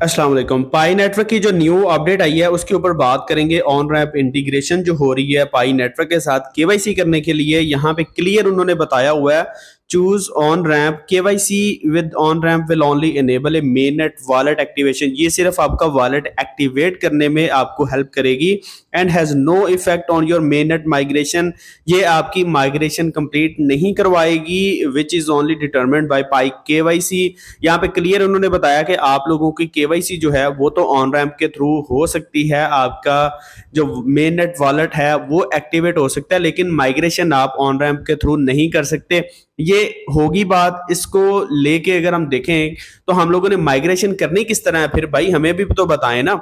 अस्सलाम वालेकुम। पाई नेटवर्क की जो न्यू अपडेट आई है उसके ऊपर बात करेंगे। ऑन रैंप इंटीग्रेशन जो हो रही है पाई नेटवर्क के साथ केवाईसी करने के लिए यहाँ पे क्लियर उन्होंने बताया हुआ है, choose on ramp KYC with on ramp will only enable A main net wallet activation. ये सिर्फ आपका वॉलेट एक्टिवेट करने में आपको हेल्प करेगी and has no effect on your main net migration. ये आपकी माइग्रेशन कंप्लीट नहीं करवाएगी, which is only determined by Pi KYC. यहाँ पे क्लियर उन्होंने बताया कि आप लोगों की केवाईसी जो है वो तो ऑन रैंप के थ्रू हो सकती है, आपका जो मेन नेट वॉलेट है वो एक्टिवेट हो सकता है, लेकिन माइग्रेशन आप ऑन रैंप के थ्रू नहीं कर सकते। ये होगी बात। इसको लेके अगर हम देखें तो हम लोगों ने माइग्रेशन करनी किस तरह है, फिर भाई हमें भी तो बताएं ना।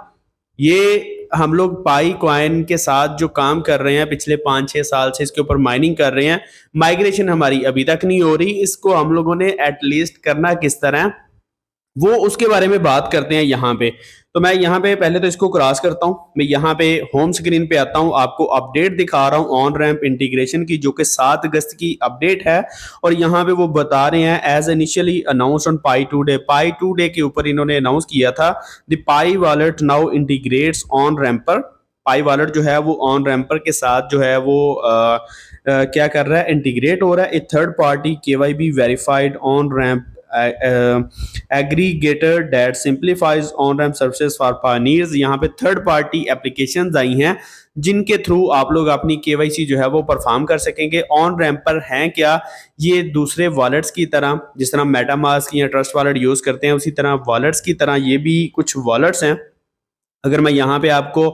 ये हम लोग पाई कॉइन के साथ जो काम कर रहे हैं पिछले 5-6 साल से, इसके ऊपर माइनिंग कर रहे हैं, माइग्रेशन हमारी अभी तक नहीं हो रही। इसको हम लोगों ने एटलीस्ट करना किस तरह, वो उसके बारे में बात करते हैं यहाँ पे। तो मैं यहाँ पे पहले तो इसको क्रॉस करता हूँ, मैं यहाँ पे होम स्क्रीन पे आता हूँ, आपको अपडेट दिखा रहा हूँ ऑन रैंप इंटीग्रेशन की, जो कि 7 अगस्त की अपडेट है। और यहाँ पे वो बता रहे हैं as initially announce on Pi two day के ऊपर इन्होंने अनाउंस किया था, the Pi wallet now integrates Onramper. Pi wallet जो है वो ऑन रैंपर के साथ जो है वो क्या कर रहा है, इंटीग्रेट हो रहा है। A third party KYB verified on ramp aggregator that simplifies on ramp services for pioneers. यहाँ पे थर्ड पार्टी एप्लीकेशंस आई हैं जिनके थ्रू आप लोग अपनी केवाईसी जो है वो परफॉर्म कर सकेंगे। ऑन रैंप पर हैं क्या, ये दूसरे वॉलेट्स की तरह, जिस तरह मेटामास्क या ट्रस्ट वॉलेट यूज करते हैं उसी तरह वॉलेट्स की तरह ये भी कुछ वॉलेट्स हैं। अगर मैं यहाँ पे आपको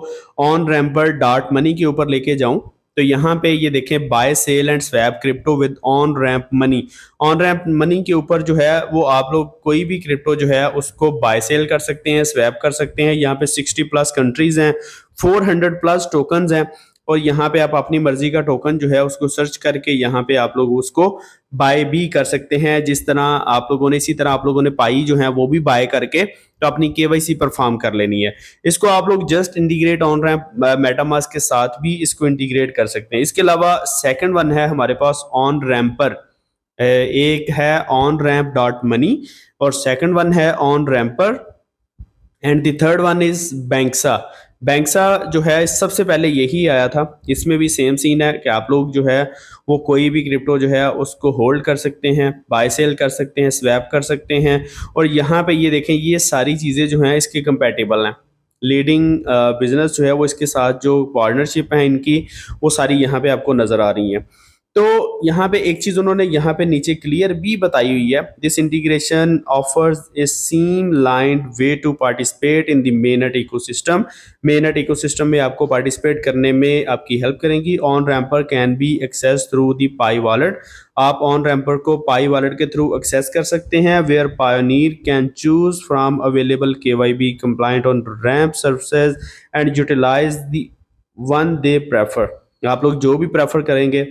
ऑन रैम्पर डॉट मनी के ऊपर लेके जाऊं तो यहाँ पे ये देखें, buy sell and swap crypto with on ramp money. On ramp money के ऊपर जो है वो आप लोग कोई भी क्रिप्टो जो है उसको बाय सेल कर सकते हैं, स्वैप कर सकते हैं। यहाँ पे 60+ कंट्रीज हैं, 400+ टोकन्स हैं, और यहाँ पे आप अपनी मर्जी का टोकन जो है उसको सर्च करके यहाँ पे आप लोग उसको बाय भी कर सकते हैं। जिस तरह आप लोगों ने, इसी तरह आप लोगों ने पाई जो है वो भी बाय करके तो अपनी केवाईसी परफॉर्म कर लेनी है। इसको आप लोग just integrate on ramp MetaMask के साथ भी इसको इंटीग्रेट कर सकते हैं। इसके अलावा सेकंड वन है हमारे पास ऑन रैम्पर, एक है ऑन रैंप डॉट मनी और सेकंड वन है Onramper and the third one is Banxa. Banxa जो है सबसे पहले यही आया था, इसमें भी सेम सीन है कि आप लोग जो है वो कोई भी क्रिप्टो जो है उसको होल्ड कर सकते हैं, बाय सेल कर सकते हैं, स्वैप कर सकते हैं। और यहाँ पे ये देखें, ये सारी चीज़ें जो हैं इसके कंपेटेबल हैं। लीडिंग बिजनेस जो है वो इसके साथ जो पार्टनरशिप है इनकी, वो सारी यहाँ पे आपको नज़र आ रही हैं। तो यहाँ पे एक चीज उन्होंने यहाँ पे नीचे क्लियर भी बताई हुई है, this integration offers a streamlined way to participate in the mainnet ecosystem. Mainnet ecosystem में आपको पार्टिसिपेट करने में आपकी हेल्प करेंगी। Onramper can be access through the Pi wallet. आप ऑन रैम्पर को पाई वॉलेट के थ्रू एक्सेस कर सकते हैं, where pioneer can choose from available KYB compliant on ramp services and utilise the one they prefer. आप लोग जो भी प्रेफर करेंगे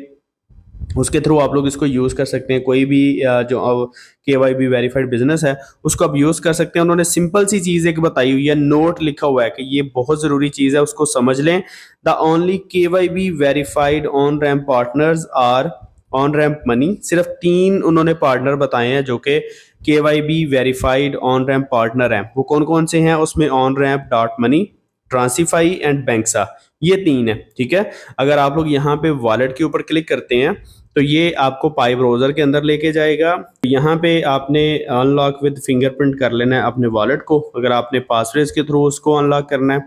उसके थ्रू आप लोग इसको यूज़ कर सकते हैं। कोई भी जो केवाईबी वेरीफाइड बिजनेस है उसको आप यूज़ कर सकते हैं। उन्होंने सिंपल सी चीज़ एक बताई हुई है, नोट लिखा हुआ है कि ये बहुत ज़रूरी चीज़ है, उसको समझ लें। The only KYB verified on ramp partners are on ramp money. सिर्फ 3 उन्होंने पार्टनर बताए हैं जो कि KYB verified on ramp partner हैं। वो कौन कौन से हैं उसमें, on ramp dot money, Transfi and Banxa, ये 3 है। ठीक है, अगर आप लोग यहाँ पे वॉलेट के ऊपर क्लिक करते हैं तो ये आपको पाई ब्राउजर के अंदर लेके जाएगा। यहाँ पे आपने अनलॉक विद फिंगरप्रिंट कर लेना है अपने वॉलेट को। अगर आपने पासवर्ड के थ्रू उसको अनलॉक करना है,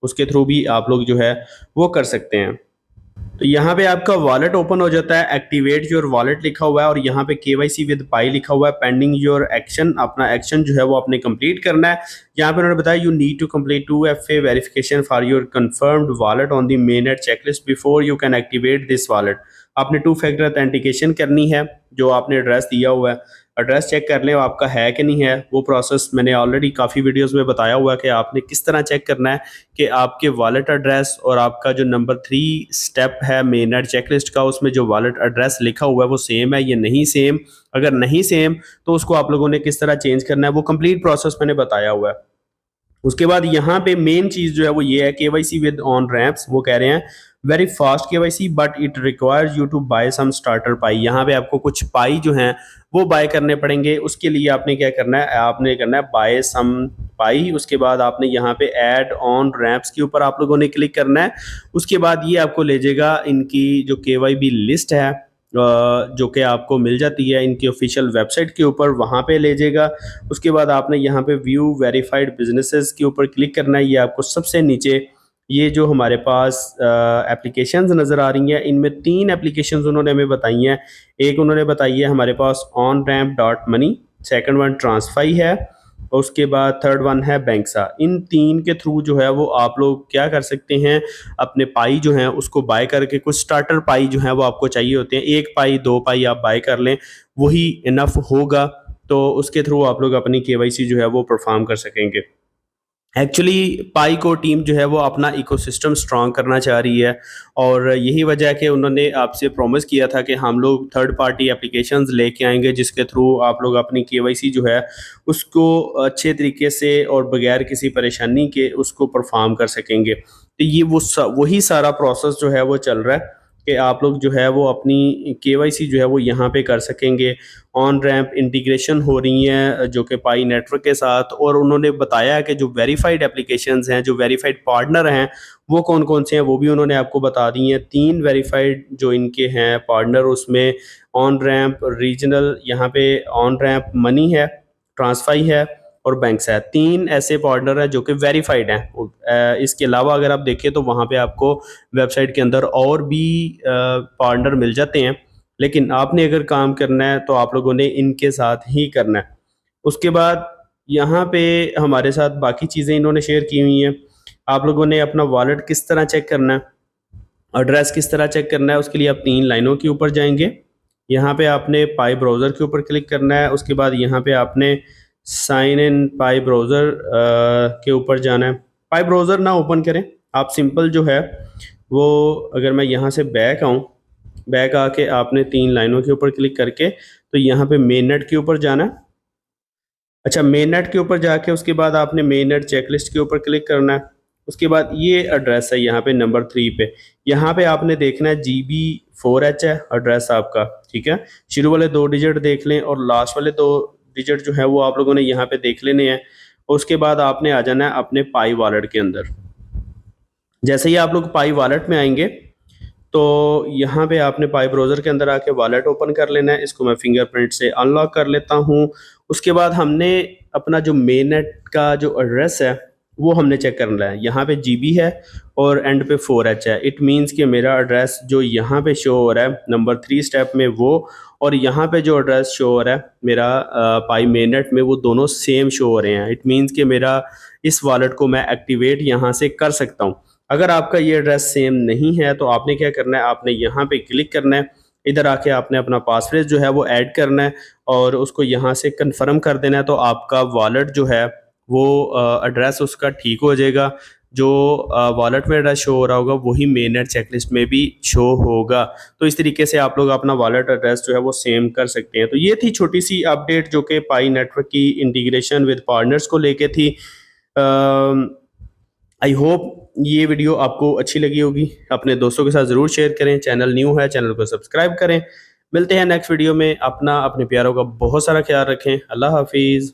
उसके थ्रू भी आप लोग जो है वो कर सकते हैं। तो यहाँ पे आपका वॉलेट ओपन हो जाता है, एक्टिवेट योर वॉलेट लिखा हुआ है और यहाँ पे केवाईसी विद पाई लिखा हुआ है, पेंडिंग योर एक्शन। अपना एक्शन जो है वो आपने कंप्लीट करना है। यहाँ पे उन्होंने बताया you need to complete 2FA verification for your confirmed wallet on the mainnet checklist before you can activate this wallet. आपने 2 फैक्टर ऑथेंटिकेशन करनी है, जो आपने एड्रेस दिया हुआ है एड्रेस चेक कर लें आपका है कि नहीं है। वो प्रोसेस मैंने ऑलरेडी काफ़ी वीडियोस में बताया हुआ है कि आपने किस तरह चेक करना है कि आपके वॉलेट एड्रेस और आपका जो नंबर 3 स्टेप है मेननेट चेकलिस्ट का, उसमें जो वॉलेट एड्रेस लिखा हुआ है वो सेम है या नहीं सेम। अगर नहीं सेम तो उसको आप लोगों ने किस तरह चेंज करना है, वो कंप्लीट प्रोसेस मैंने बताया हुआ है। उसके बाद यहाँ पे मेन चीज़ जो है वो ये है, केवाईसी विद ऑन रैंप्स। वो कह रहे हैं very fast KYC but it requires you to buy some starter Pi. यहाँ पे आपको कुछ पाई जो हैं वो बाय करने पड़ेंगे। उसके लिए आपने क्या करना है, आपने करना है बाय सम पाई। उसके बाद आपने यहाँ पे ऐड ऑन रैम्प्स के ऊपर आप लोगों ने क्लिक करना है। उसके बाद ये आपको ले जाएगा इनकी जो केवाईबी लिस्ट है, जो कि आपको मिल जाती है इनकी ऑफिशियल वेबसाइट के ऊपर, वहाँ पे ले जाएगा। उसके बाद आपने यहाँ पे व्यू वेरीफाइड बिजनेसेस के ऊपर क्लिक करना है। ये आपको सबसे नीचे ये जो हमारे पास एप्लीकेशंस नज़र आ रही हैं, इनमें 3 एप्लीकेशंस उन्होंने हमें बताई हैं। एक उन्होंने बताई है हमारे पास on ramp dot money, second one Transfi है, और उसके बाद थर्ड वन है बैंक्सा। इन 3 के थ्रू जो है वो आप लोग क्या कर सकते हैं, अपने पाई जो हैं उसको बाय करके, कुछ स्टार्टर पाई जो हैं वो आपको चाहिए होते हैं, 1 पाई 2 पाई आप बाय कर लें, वही इनफ होगा। तो उसके थ्रू आप लोग अपनी केवाईसी जो है वो परफॉर्म कर सकेंगे। एक्चुअली पाई को टीम जो है वो अपना इकोसिस्टम स्ट्रॉन्ग करना चाह रही है, और यही वजह है कि उन्होंने आपसे प्रॉमिस किया था कि हम लोग थर्ड पार्टी एप्लीकेशंस लेके आएंगे जिसके थ्रू आप लोग अपनी केवाईसी जो है उसको अच्छे तरीके से और बगैर किसी परेशानी के उसको परफॉर्म कर सकेंगे। तो ये वही सारा प्रोसेस जो है वो चल रहा है कि आप लोग जो है वो अपनी केवाईसी जो है वो यहाँ पे कर सकेंगे। ऑन रैम्प इंटीग्रेशन हो रही हैं जो कि पाई नेटवर्क के साथ, और उन्होंने बताया कि जो वेरीफाइड एप्लीकेशंस हैं, जो वेरीफाइड पार्टनर हैं, वो कौन कौन से हैं वो भी उन्होंने आपको बता दी हैं। 3 वेरीफाइड जो इनके हैं पार्टनर, उसमें ऑन रैम्प रीजनल, यहाँ पे ऑन रैम्प मनी है, ट्रांसफाई है और बैंक्स है। 3 ऐसे पार्टनर हैं जो कि वेरीफाइड हैं। इसके अलावा अगर आप देखें तो वहाँ पे आपको वेबसाइट के अंदर और भी पार्टनर मिल जाते हैं, लेकिन आपने अगर काम करना है तो आप लोगों ने इनके साथ ही करना है। उसके बाद यहाँ पे हमारे साथ बाकी चीज़ें इन्होंने शेयर की हुई हैं। आप लोगों ने अपना वॉलेट किस तरह चेक करना है, एड्रेस किस तरह चेक करना है, उसके लिए आप 3 लाइनों के ऊपर जाएंगे। यहाँ पे आपने पाई ब्राउज़र के ऊपर क्लिक करना है। उसके बाद यहाँ पे आपने साइन इन पाई ब्राउज़र के ऊपर जाना है। पाई ब्राउज़र ना ओपन करें, आप सिंपल जो है वो, अगर मैं यहाँ से बैक आऊँ, बैक आके आपने 3 लाइनों के ऊपर क्लिक करके तो यहाँ पे मेन नेट के ऊपर जाना है। अच्छा, मेन नेट के ऊपर जाके उसके बाद आपने मेन नेट चेकलिस्ट के ऊपर क्लिक करना है। उसके बाद ये एड्रेस है यहाँ पे नंबर 3 पे, यहाँ पे आपने देखना है GB4H है एड्रेस आपका, ठीक है। शुरू वाले 2 डिजिट देख लें और लास्ट वाले 2 डिजिट जो है वो आप लोगों ने यहाँ पे देख लेने हैं। उसके बाद आपने आ जाना है अपने पाई वॉलेट के अंदर। जैसे ही आप लोग पाई वॉलेट में आएंगे तो यहाँ पे आपने पाई ब्राउज़र के अंदर आके वॉलेट ओपन कर लेना है। इसको मैं फिंगरप्रिंट से अनलॉक कर लेता हूँ। उसके बाद हमने अपना जो मेन नेट का जो एड्रेस है वो हमने चेक करना है। यहाँ पे GB है और एंड पे 4H है। इट मीन्स कि मेरा एड्रेस जो यहाँ पे शो हो रहा है नंबर 3 स्टेप में वो, और यहाँ पे जो एड्रेस शो हो रहा है मेरा पाई मेन नेट में, वो दोनों सेम शो हो रहे हैं। इट मीन्स कि मेरा इस वॉलेट को मैं एक्टिवेट यहाँ से कर सकता हूँ। अगर आपका ये एड्रेस सेम नहीं है तो आपने क्या करना है, आपने यहाँ पे क्लिक करना है। इधर आके आपने अपना पासवर्ड जो है वो ऐड करना है और उसको यहाँ से कंफर्म कर देना है, तो आपका वॉलेट जो है वो एड्रेस उसका ठीक हो जाएगा। जो वॉलेट में एड्रेस शो हो रहा होगा वही मेन नेट चेकलिस्ट में भी शो होगा। तो इस तरीके से आप लोग अपना वॉलेट एड्रेस जो है वो सेम कर सकते हैं। तो ये थी छोटी सी अपडेट जो कि पाई नेटवर्क की इंटीग्रेशन विद पार्टनर्स को लेके थी। आई होप ये वीडियो आपको अच्छी लगी होगी। अपने दोस्तों के साथ ज़रूर शेयर करें। चैनल न्यू है, चैनल को सब्सक्राइब करें। मिलते हैं नेक्स्ट वीडियो में। अपना अपने प्यारों का बहुत सारा ख्याल रखें। अल्लाह हाफिज़।